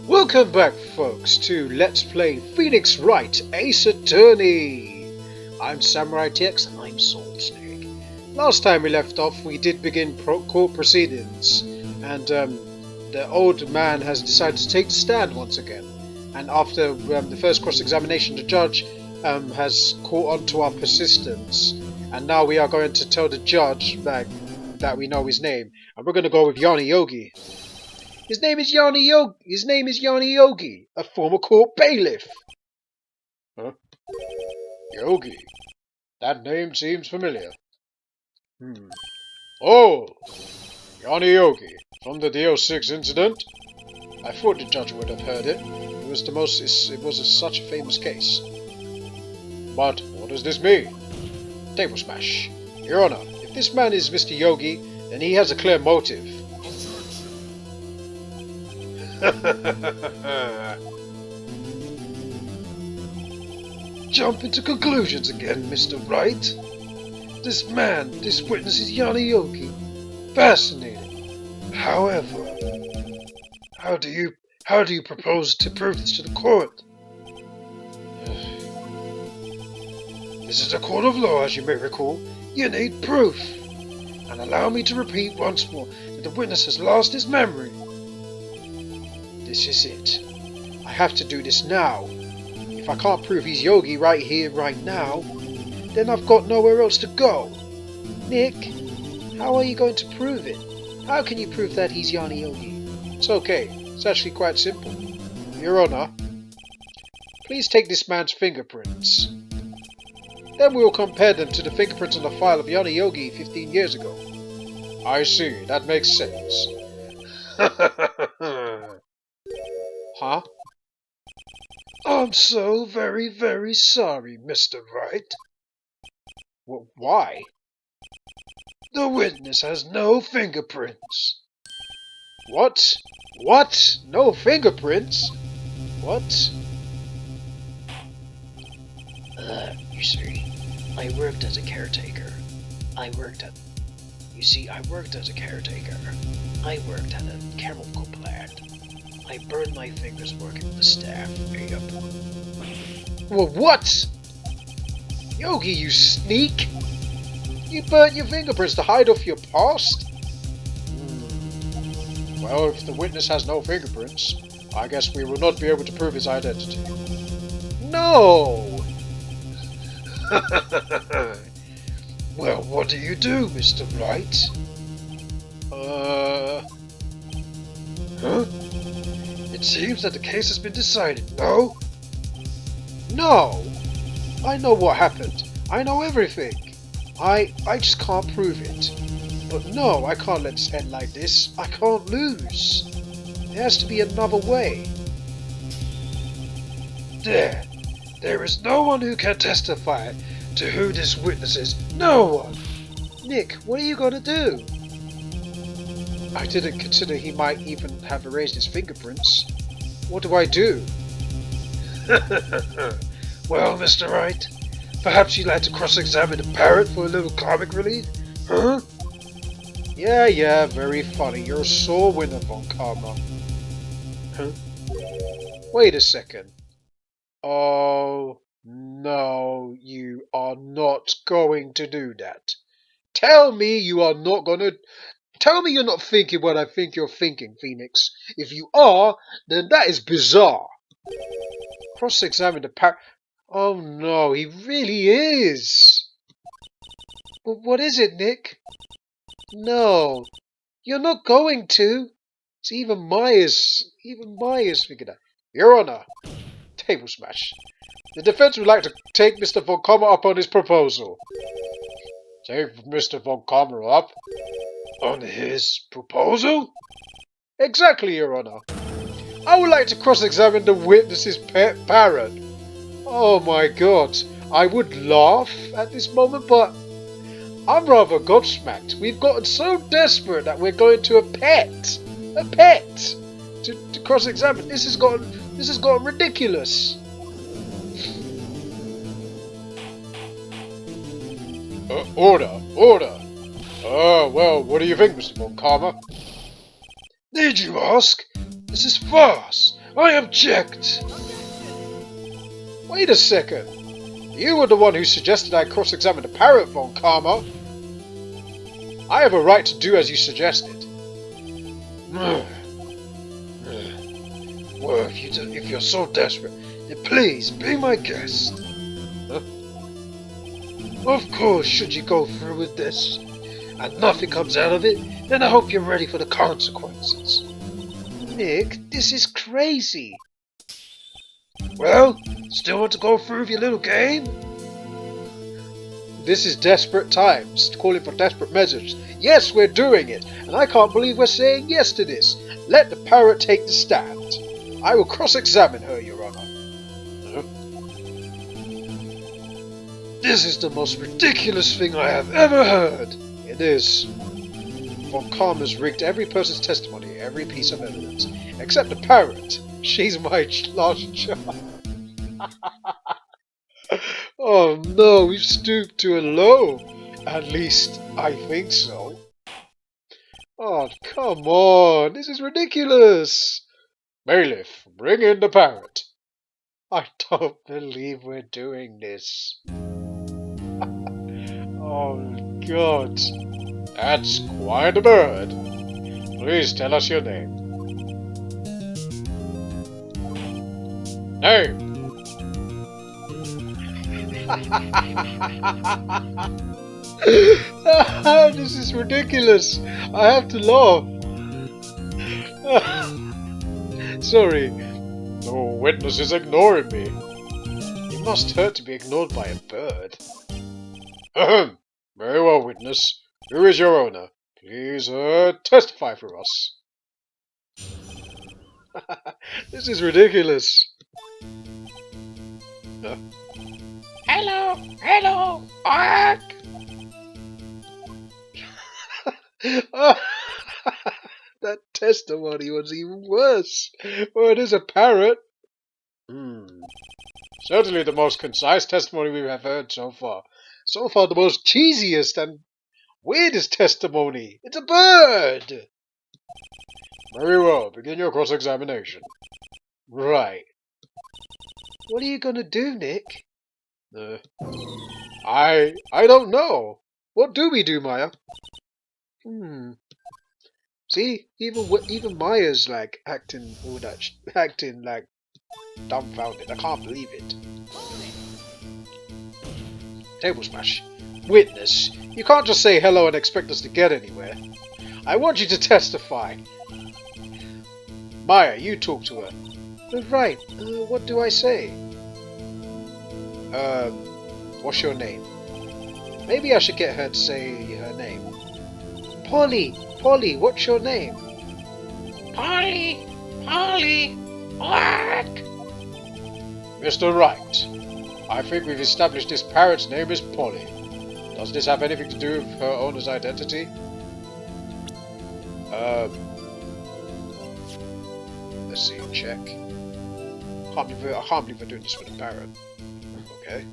Welcome back, folks, to Let's Play Phoenix Wright Ace Attorney! I'm SamuraiT-X and I'm Sword Snake. Last time we left off, we did begin court proceedings, and the old man has decided to take the stand once again. And after the first cross-examination, the judge has caught on to our persistence, and now we are going to tell the judge that we know his name, and we're going to go with Yanni Yogi. His name is Yanni Yogi, a former court bailiff. Huh? Yogi? That name seems familiar. Oh! Yanni Yogi, from the DO6 incident? I thought the judge would have heard it. It was such a famous case. But what does this mean? Table smash. Your Honor, if this man is Mr. Yogi, then he has a clear motive. Jump into conclusions again, Mr. Wright. This witness is Yanni Yogi. Fascinating. However, how do you propose to prove this to the court? This is a court of law, as you may recall. You need proof. And allow me to repeat once more that the witness has lost his memory. This is it. I have to do this now. If I can't prove he's Yogi right here, right now, then I've got nowhere else to go. Nick, how are you going to prove it? How can you prove that he's Yanni Yogi? It's okay. It's actually quite simple. Your Honor, please take this man's fingerprints. Then we will compare them to the fingerprints on the file of Yanni Yogi 15 years ago. I see. That makes sense. Huh? I'm so very, very sorry, Mr. Wright. Why? The witness has no fingerprints. What? What? No fingerprints? What? You see, I worked as a caretaker. I worked at a chemical plant. I burned my fingers working with the staff. Well, what? Yogi, you sneak! You burnt your fingerprints to hide off your past? Well, if the witness has no fingerprints, I guess we will not be able to prove his identity. No! Well, what do you do, Mr. Wright? Huh? It seems that the case has been decided, no? No! I know what happened. I know everything. I just can't prove it. But no, I can't let this end like this. I can't lose. There has to be another way. There is no one who can testify to who this witness is. No one! Nick, what are you going to do? I didn't consider he might even have erased his fingerprints. What do I do? Well, Mr. Wright, perhaps you'd like to cross-examine the parrot for a little comic relief? Huh? Yeah, very funny. You're a sore winner, Von Karma. Huh? Wait a second. Oh, no, you are not going to do that. Tell me you are not going to... Tell me you're not thinking what I think you're thinking, Phoenix. If you are, then that is bizarre. Cross-examine the parrot... Oh no, he really is. But what is it, Nick? No, you're not going to. It's even Myers figured out. Your Honor, table smash. The defense would like to take Mr. Von Karma up on his proposal. Take Mr. Von Karma up? On his proposal? Exactly, Your Honor. I would like to cross-examine the witness's pet parrot. Oh my god, I would laugh at this moment, but I'm rather gobsmacked. We've gotten so desperate that we're going to a pet to cross-examine. This has gotten ridiculous. Order. Well, what do you think, Mr. Von Karma? Need you ask? This is farce. I object! Wait a second. You were the one who suggested I cross-examine the parrot, Von Karma. I have a right to do as you suggested. Well, if you're so desperate, then please be my guest. Huh? Of course, should you go through with this, and nothing comes out of it, then I hope you're ready for the consequences. Nick, this is crazy. Well, still want to go through with your little game? This is desperate times, calling for desperate measures. Yes, we're doing it, and I can't believe we're saying yes to this. Let the parrot take the stand. I will cross-examine her, Your Honor. Huh? This is the most ridiculous thing I have ever heard. It is. Von Karma's rigged every person's testimony, every piece of evidence, except the parrot. She's my last child. Oh no, we've stooped too low. At least, I think so. Oh, come on, this is ridiculous. Bailiff, bring in the parrot. I don't believe we're doing this. Oh God. That's quite a bird. Please tell us your name. Name! This is ridiculous. I have to laugh. Sorry. No witness is ignoring me. It must hurt to be ignored by a bird. Ahem. Very well, witness. Who is your owner? Please, testify for us. This is ridiculous. Hello, Ark! That testimony was even worse. Well, it is a parrot. Certainly the most concise testimony we have heard so far. So far the most cheesiest and weirdest testimony. It's a bird! Very well, begin your cross-examination. Right. What are you gonna do, Nick? I don't know. What do we do, Maya? See, even Maya's like acting all that, acting like dumbfounded. I can't believe it. Table smash. Witness, you can't just say hello and expect us to get anywhere. I want you to testify. Maya, you talk to her. Right. What do I say? What's your name? Maybe I should get her to say her name. Polly, what's your name? Polly, Ark! Mr. Wright, I think we've established this parrot's name is Polly. Does this have anything to do with her owner's identity? Let's see, check. I can't believe we're doing this with a parrot. Okay.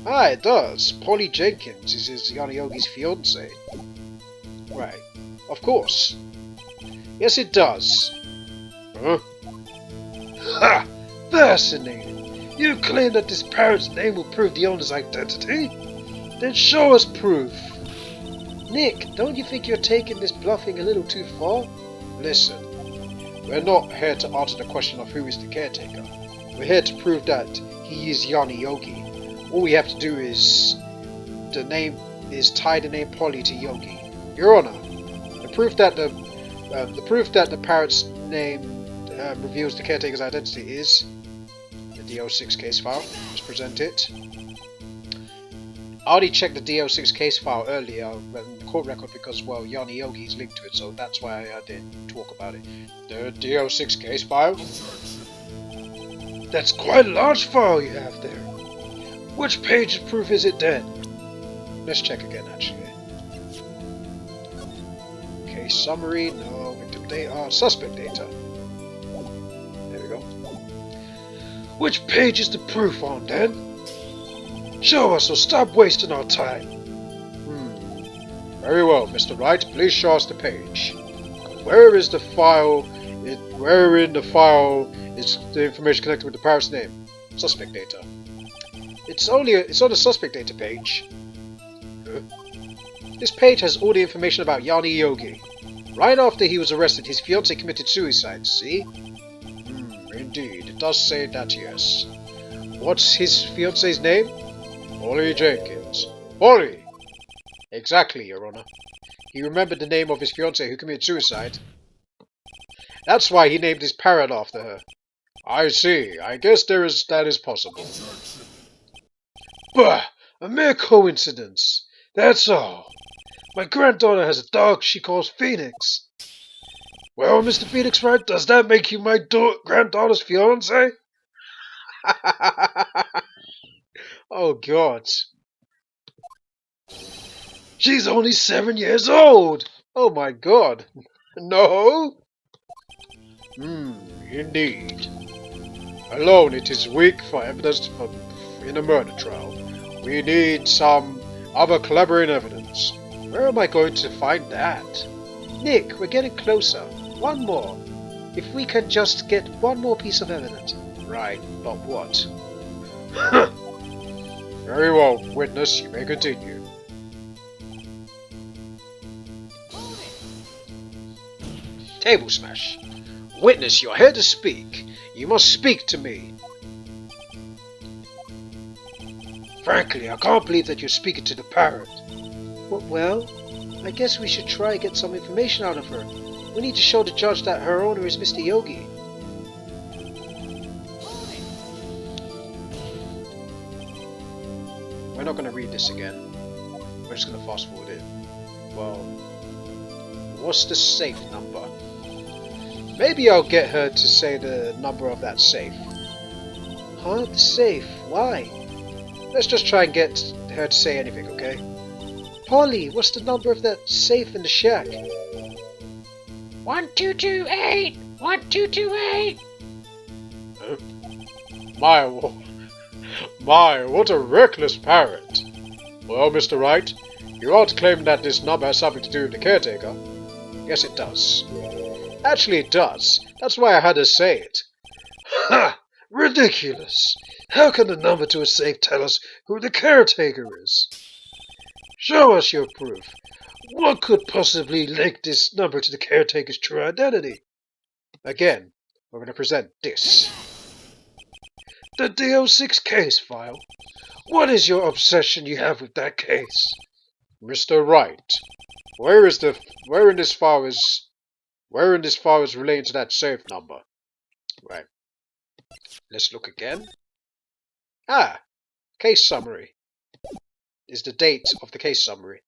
It does. Polly Jenkins is Yanni Yogi's fiancée. Right. Of course. Yes, it does. Huh? Ha! Fascinating. You claim that this parrot's name will prove the owner's identity? Then show us proof. Nick, don't you think you're taking this bluffing a little too far? Listen, we're not here to answer the question of who is the caretaker. We're here to prove that he is Yanni Yogi. All we have to do is tie the name Polly to Yogi. Your Honor, the proof that the parrot's name reveals the caretaker's identity is the D06 case file. Let's present it. I already checked the D06 case file earlier in the court record because, well, Yanni Yogi is linked to it, so that's why I didn't talk about it. The D06 case file? That's quite a large file you have there. Which page of proof is it then? Let's check again, actually. Case summary, no, victim data, suspect data. There we go. Which page is the proof on then? Show us or stop wasting our time. Very well, Mr. Wright, please show us the page. Where is the file Where in the file is the information connected with the parrot's name? Suspect data. It's on the suspect data page. Huh? This page has all the information about Yanni Yogi. Right after he was arrested, his fiancée committed suicide, see? Indeed, it does say that, yes. What's his fiancée's name? Holly Jenkins. Holly! Exactly, Your Honor. He remembered the name of his fiancée who committed suicide. That's why he named his parrot after her. I see. I guess that is possible. Bah! A mere coincidence. That's all. My granddaughter has a dog she calls Phoenix. Well, Mr. Phoenix Wright, does that make you my granddaughter's fiancé? Oh, God. She's only 7 years old! Oh my God. No? Indeed. Alone it is weak for evidence in a murder trial. We need some other collaborating evidence. Where am I going to find that? Nick, we're getting closer. One more. If we can just get one more piece of evidence. Right, but what? Very well, witness, you may continue. Table smash. Witness, you're here to speak. You must speak to me. Frankly, I can't believe that you're speaking to the parrot. Well, I guess we should try and get some information out of her. We need to show the judge that her owner is Mr. Yogi. We're not going to read this again. We're just going to fast forward it. Well, what's the safe number? Maybe I'll get her to say the number of that safe. Huh? The safe? Why? Let's just try and get her to say anything, okay? Polly, what's the number of that safe in the shack? 1228! 1228! Huh? My, what a reckless parrot! Well, Mr. Wright, you aren't claiming that this number has something to do with the caretaker. Yes, it does. Actually, it does. That's why I had to say it. Ha! Ridiculous! How can the number to a safe tell us who the caretaker is? Show us your proof. What could possibly link this number to the caretaker's true identity? Again, we're going to present this. The DO6 case file. What is your obsession you have with that case? Mr. Wright, where in this file is relating to that safe number? Right. Let's look again. Ah, case summary. Is the date of the case summary.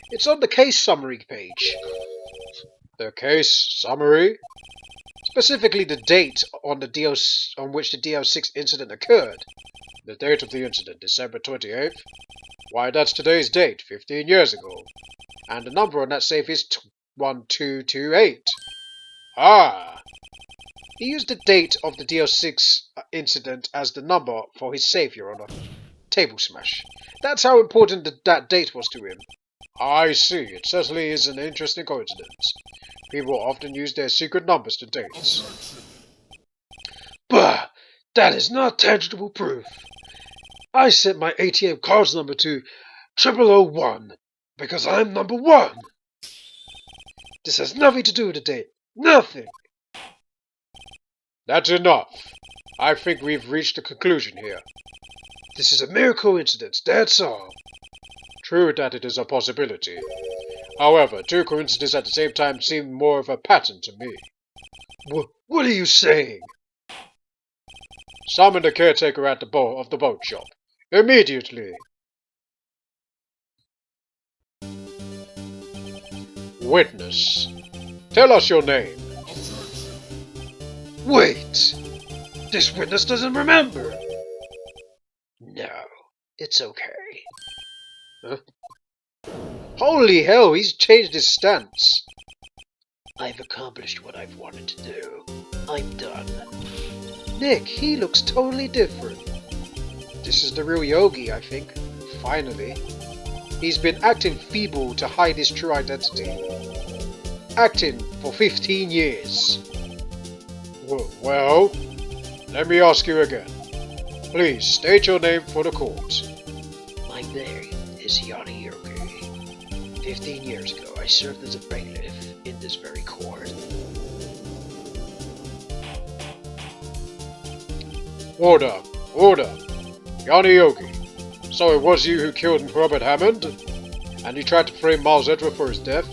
It's on the case summary page. The case summary? Specifically the date on which the DO6 incident occurred. The date of the incident, December 28th. Why, that's today's date, 15 years ago. And the number on that safe is 1228. Ah! He used the date of the DO6 incident as the number for his safe, Your Honor. Table smash. That's how important that date was to him. I see. It certainly is an interesting coincidence. People often use their secret numbers to dates. Bah! That is not tangible proof. I set my ATM card's number to 0001 because I'm number 1. This has nothing to do with the date. Nothing. That's enough. I think we've reached a conclusion here. This is a mere coincidence, that's all. True that it is a possibility. However, two coincidences at the same time seem more of a pattern to me. What are you saying? Summon the caretaker at the boat shop. Immediately. Witness. Tell us your name. Wait! This witness doesn't remember! No, it's okay. Huh? Holy hell, he's changed his stance. I've accomplished what I've wanted to do. I'm done. Nick, he looks totally different. This is the real Yogi, I think. Finally. He's been acting feeble to hide his true identity. acting for 15 years. Well, let me ask you again. Please state your name for the court. My name is Yanni Yogi. 15 years ago, I served as a bailiff in this very court. Order! Order! Yanni Yogi. So it was you who killed Robert Hammond? And you tried to frame Miles Edgeworth for his death?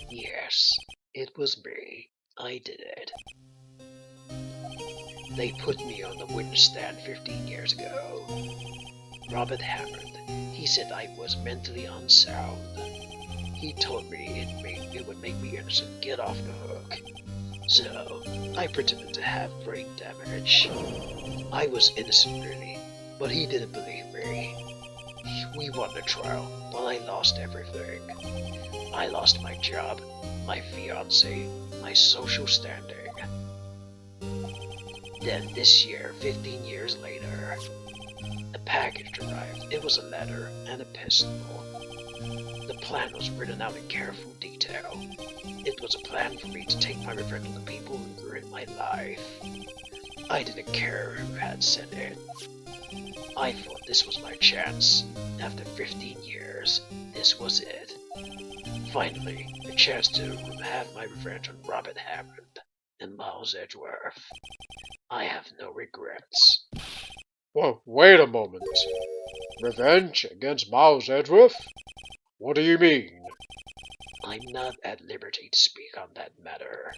Yes, it was me. I did it. They put me on the witness stand 15 years ago. Robert Hammond, he said I was mentally unsound. He told me it would make me innocent get off the hook. So, I pretended to have brain damage. I was innocent really, but he didn't believe me. We won the trial, but I lost everything. I lost my job, my fiancé, my social standing. Then this year, 15 years later, a package arrived. It was a letter and a pistol. The plan was written out in careful detail. It was a plan for me to take my revenge on the people who ruined my life. I didn't care who had sent it. I thought this was my chance. After 15 years, this was it. Finally, a chance to have my revenge on Robert Hammond and Miles Edgeworth. I have no regrets. Well, wait a moment. Revenge against Miles Edgeworth? What do you mean? I'm not at liberty to speak on that matter.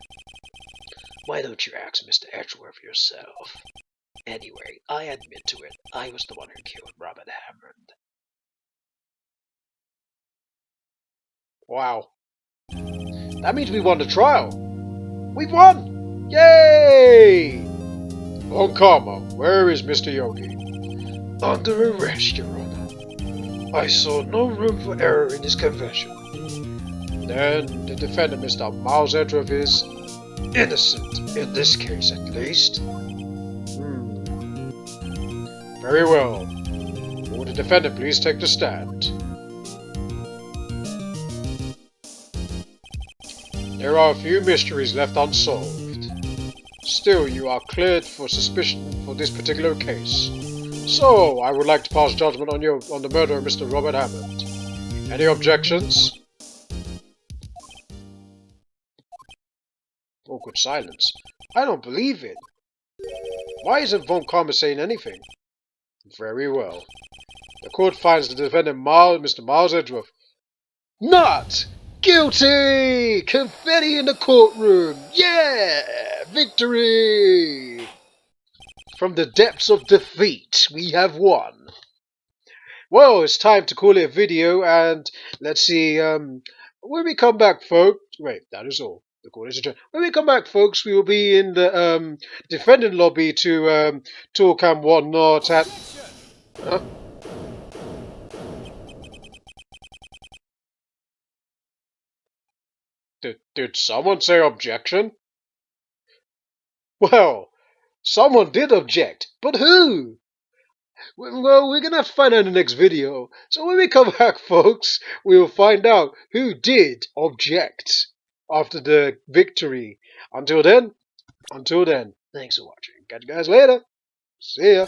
Why don't you ask Mr. Edgeworth yourself? Anyway, I admit to it. I was the one who killed Robert Hammond. Wow. That means we won the trial. We've won! Yay! On karma, where is Mr. Yogi? Under arrest, Your Honor. I saw no room for error in his confession. Then the defendant, Mr. Miles Edgeworth, is Innocent, in this case at least. Very well. Will the defendant please take the stand? There are a few mysteries left unsolved. Still, you are cleared for suspicion for this particular case. So, I would like to pass judgment on the murder of Mr. Robert Hammond. Any objections? Awkward silence. I don't believe it. Why isn't Von Karma saying anything? Very well. The court finds the defendant, Mr. Miles Edgeworth, not guilty! Confetti in the courtroom! Yeah! Victory! From the depths of defeat, we have won. Well, it's time to call it a video, and let's see, when we come back, folks, wait, that is all. The court is adjourned. When we come back, folks, we will be in the defendant lobby to talk and whatnot at... Huh? Did someone say objection? Well, someone did object, but who? Well, we're gonna have to find out in the next video. So when we come back, folks, we'll find out who did object after the victory. Until then, thanks for watching. Catch you guys later. See ya.